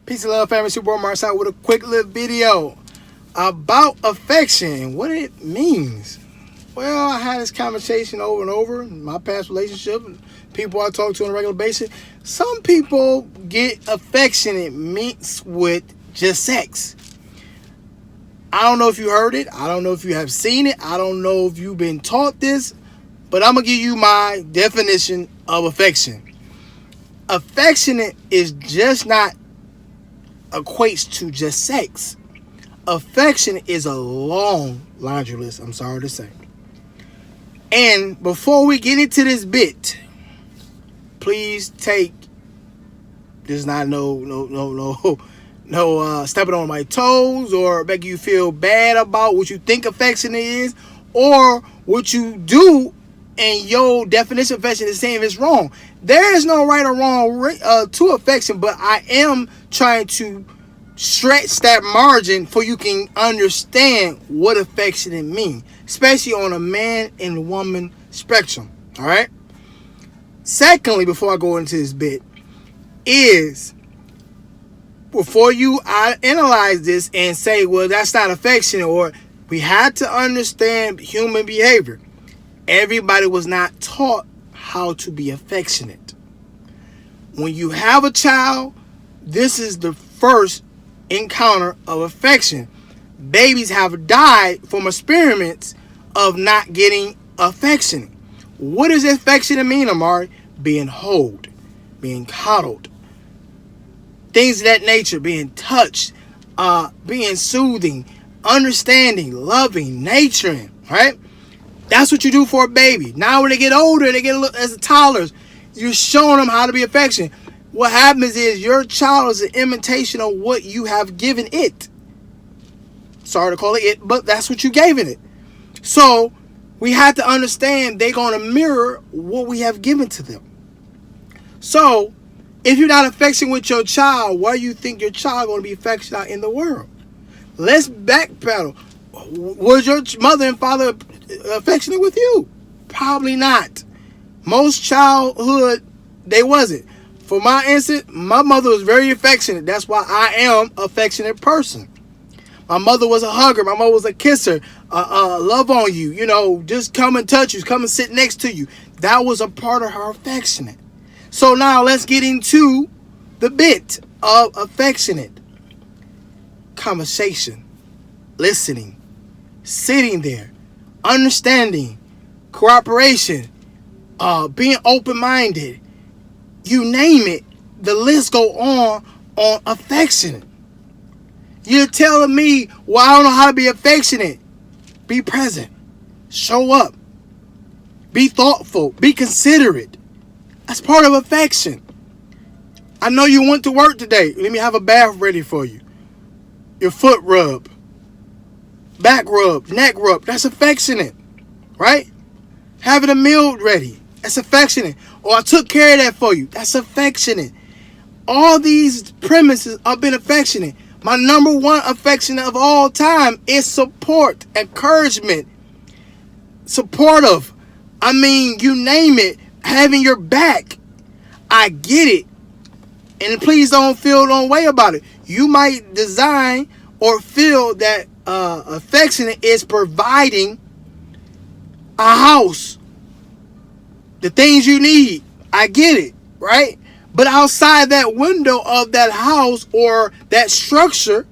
Peace and love, family. Super Amari Asad with a quick little video about affection, what it means. Well, I had this conversation over and over in my past relationship, people I talk to on a regular basis. Some people get affectionate mixed with just sex. I don't know if you heard it. I don't know if you have seen it. I don't know if you've been taught this, but I'm going to give you my definition of affection. Affectionate is just not equates to just sex. Affection is a long laundry list, I'm sorry to say. And before we get into this bit, please take this, not no stepping on my toes or making you feel bad about what you think affection is or what you do, and your definition of affection is saying it's wrong. There is no right or wrong to affection, but I am trying to stretch that margin for you can understand what affectionate means, especially on a man and woman spectrum. All right. Secondly, before I go into this bit, is before you analyze this and say, well, that's not affectionate, or we had to understand human behavior. Everybody was not taught how to be affectionate. When you have a child, this is the first encounter of affection. Babies have died from experiments of not getting affection. What does affection mean, Amari? Being held, being coddled, things of that nature, being touched, being soothing, understanding, loving, nurturing, right? That's what you do for a baby. Now when they get older, they get a little, as toddlers, you're showing them how to be affectionate. What happens is your child is an imitation of what you have given it. Sorry to call it it, but that's what you gave it. So we have to understand they're going to mirror what we have given to them. So if you're not affectionate with your child, why do you think your child going to be affectionate out in the world? Let's backpedal. Was your mother and father affectionate with you? Probably not. Most childhood, they wasn't. For my instance, my mother was very affectionate. That's why I am an affectionate person. My mother was a hugger. My mother was a kisser. Love on you. You know, just come and touch you. Come and sit next to you. That was a part of her affectionate. So now let's get into the bit of affectionate. Conversation. Listening. Sitting there. Understanding. Cooperation. Being open-minded. You name it, the list go on affectionate. You're telling me, well, I don't know how to be affectionate. Be present. Show up. Be thoughtful. Be considerate. That's part of affection. I know you went to work today. Let me have a bath ready for you. Your foot rub. Back rub. Neck rub. That's affectionate. Right? Having a meal ready. That's affectionate. Or I took care of that for you. That's affectionate. All these premises have been affectionate. My number one affection of all time is support, encouragement, supportive. I mean, you name it, having your back. I get it. And please don't feel no way about it. You might design or feel that affectionate is providing a house, the things you need. I get it, right? But outside that window of that house or that structure,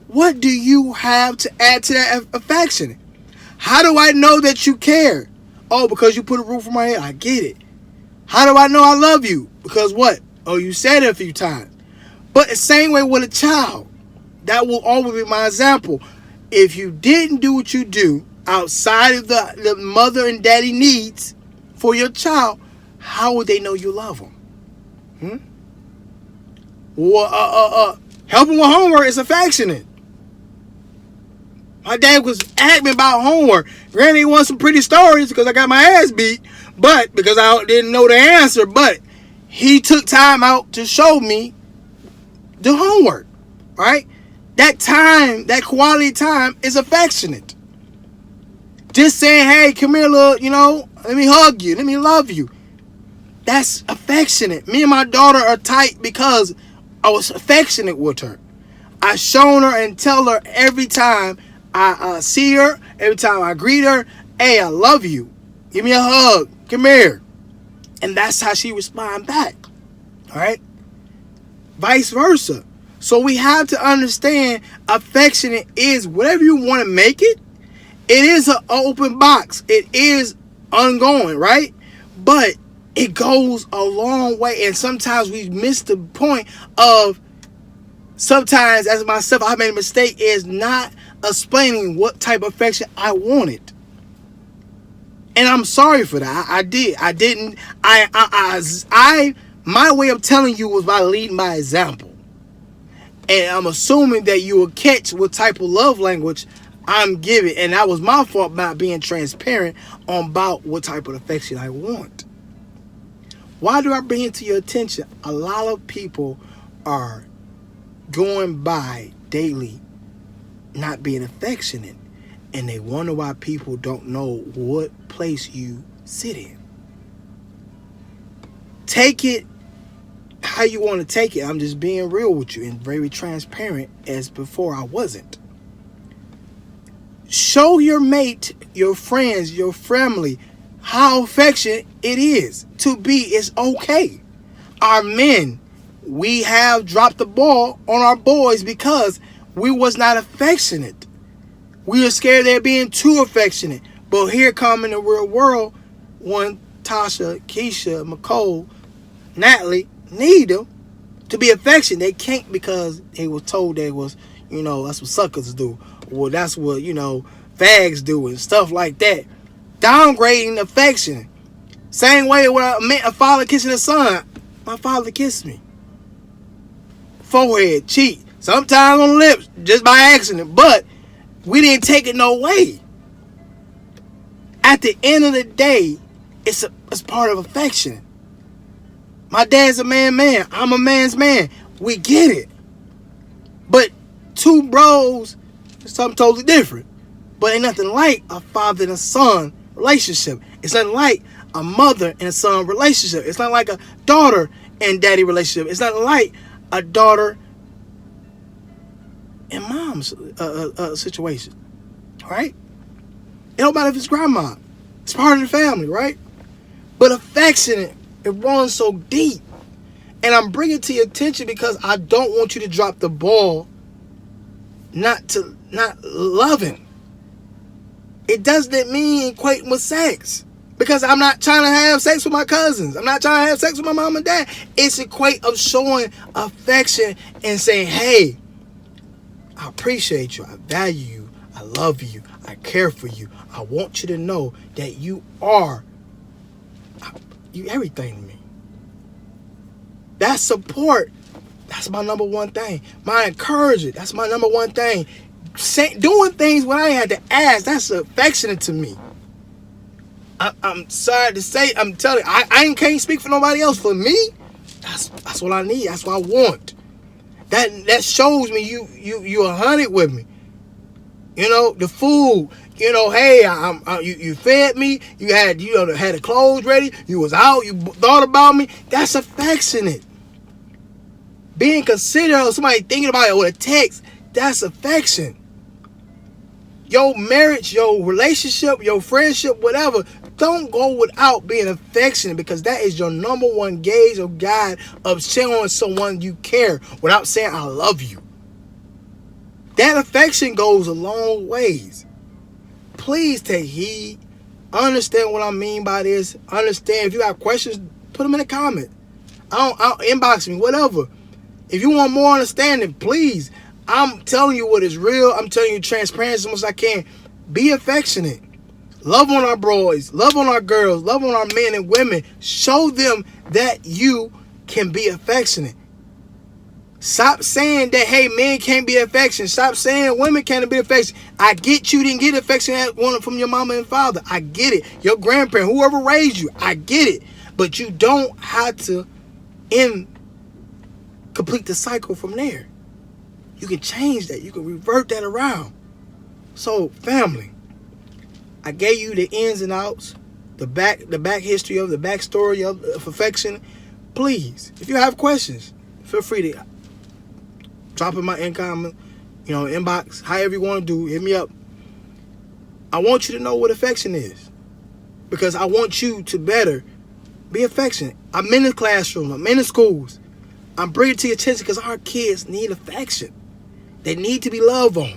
what do you have to add to that affection? How do I know that you care? Oh, because you put a roof over my head. I get it. How do I know I love you? Because what? Oh, you said it a few times. But the same way with a child. That will always be my example. If you didn't do what you do outside of the mother and daddy needs for your child, how would they know you love them? Well, helping with homework is affectionate. My dad was asking about homework. Granted, he wants some pretty stories because I got my ass beat, but because I didn't know the answer. But he took time out to show me the homework. Right? That time, that quality time, is affectionate. Just saying, hey, come here, little, let me hug you, let me love you. That's affectionate. Me and my daughter are tight because I was affectionate with her. I shown her and tell her every time I see her, every time I greet her, hey, I love you. Give me a hug. Come here. And that's how she respond back. All right? Vice versa. So we have to understand affectionate is whatever you want to make it. It is an open box. It is ongoing, right? But it goes a long way. And sometimes we miss the point of, sometimes as myself, I made a mistake is not explaining what type of affection I wanted. And I'm sorry for that. I didn't. My way of telling you was by leading by example. And I'm assuming that you will catch what type of love language I'm giving. And that was my fault not being transparent on about what type of affection I want. Why do I bring it to your attention? A lot of people are going by daily not being affectionate. And they wonder why people don't know what place you sit in. Take it how you want to take it. I'm just being real with you and very transparent, as before I wasn't. Show your mate, your friends, your family how affectionate it is to be. It's okay. Our men, we have dropped the ball on our boys because we was not affectionate. We were scared they're being too affectionate. But here come in the real world, one, Tasha, Keisha, McCole, Natalie, need them to be affectionate. They can't because they were told they was, that's what suckers do. Or that's what, fags do and stuff like that. Downgrading affection. Same way when a father kissing a son. My father kissed me. Forehead, cheek, sometimes on the lips, just by accident. But we didn't take it no way. At the end of the day, it's part of affection. My dad's a man. I'm a man's man. We get it. But two bros is something totally different. But ain't nothing like a father and a son relationship. It's nothing like a mother and a son relationship. It's not like a daughter and daddy relationship. It's not like a daughter and mom's situation. Right? It don't matter if it's grandma. It's part of the family, right? But affectionate, it runs so deep. And I'm bringing it to your attention because I don't want you to drop the ball not loving. It doesn't mean equating with sex. Because I'm not trying to have sex with my cousins. I'm not trying to have sex with my mom and dad. It's equate of showing affection and saying, hey, I appreciate you. I value you. I love you. I care for you. I want you to know that you are everything to me. That support, that's my number one thing. My encouragement, that's my number one thing. Doing things when I had to ask, that's affectionate to me. I'm sorry to say, I'm telling you, I can't speak for nobody else. For me, that's what I need. That's what I want. That shows me you 100 with me. The food. Hey, you fed me. You had the clothes ready. You was out. You thought about me. That's affectionate. Being considerate of somebody thinking about it with a text, that's affection. Your marriage, your relationship, your friendship, whatever, don't go without being affectionate because that is your number one gauge or guide of showing someone you care without saying I love you. That affection goes a long ways. Please take heed. Understand what I mean by this. Understand. If you have questions, put them in the comment. I'll inbox me, whatever. If you want more understanding, please. I'm telling you what is real. I'm telling you transparent as much as I can. Be affectionate. Love on our boys. Love on our girls. Love on our men and women. Show them that you can be affectionate. Stop saying that, hey, men can't be affectionate. Stop saying women can't be affectionate. I get you didn't get affection from your mama and father. I get it. Your grandparent, whoever raised you, I get it. But you don't have to complete the cycle from there. You can change that. You can revert that around. So, family, I gave you the ins and outs, the back history of the backstory of affection. Please, if you have questions, feel free to Drop in my income, inbox, however you want to do, hit me up. I want you to know what affection is, because I want you to better be affectionate. I'm in the classroom, I'm in the schools. I'm bringing it to your attention because our kids need affection. They need to be loved on.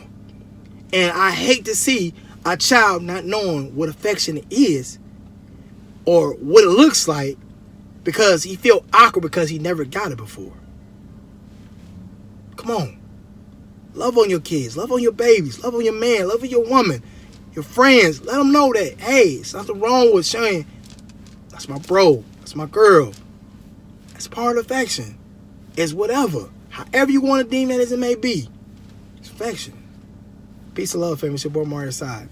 And I hate to see a child not knowing what affection is or what it looks like because he feel awkward because he never got it before. Come on. Love on your kids. Love on your babies. Love on your man. Love on your woman. Your friends. Let them know that, hey, there's nothing wrong with saying, that's my bro. That's my girl. That's part of affection. It's whatever. However you want to deem that as it may be. It's affection. Peace and love, family. It's your boy, Amari Asad.